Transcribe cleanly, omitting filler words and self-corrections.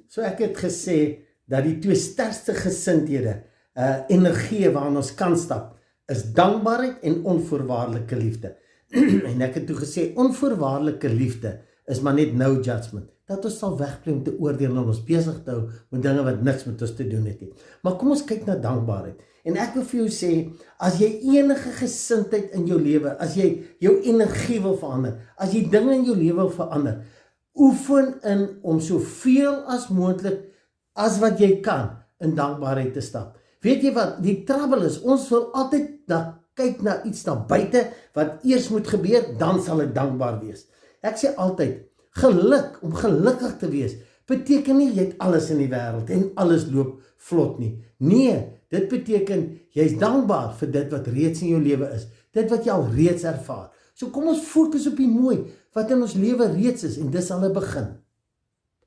So ek het gesê dat die twee sterkste gesindhede, energie waarna ons kan stap, is dankbaarheid en onvoorwaardelike liefde. En ek het toe gesê, onvoorwaardelike liefde is maar net no judgment. Dat ons sal wegbly om te oordeel en ons besig te hou met dinge wat niks met ons te doen het nie. Maar kom ons kyk na dankbaarheid. En ek wil vir jou sê, as jy enige gesindheid in jou lewe, as jy jou energie wil verander, as jy dinge in jou lewe wil verander, oefen in om soveel as moontlik as wat jy kan in dankbaarheid te stap. Weet jy wat, die trouble is, ons wil altyd kyk na iets daar buite wat eers moet gebeur, dan sal ek dankbaar wees. Ek sê altyd, geluk, om gelukkig te wees, beteken nie jy het alles in die wêreld en alles loop vlot nie. Nee, dit beteken jy is dankbaar vir dit wat reeds in jou lewe is, dit wat jy al reeds ervaar. So kom ons fokus op die mooi wat in ons lewe reeds is en dis al 'n begin.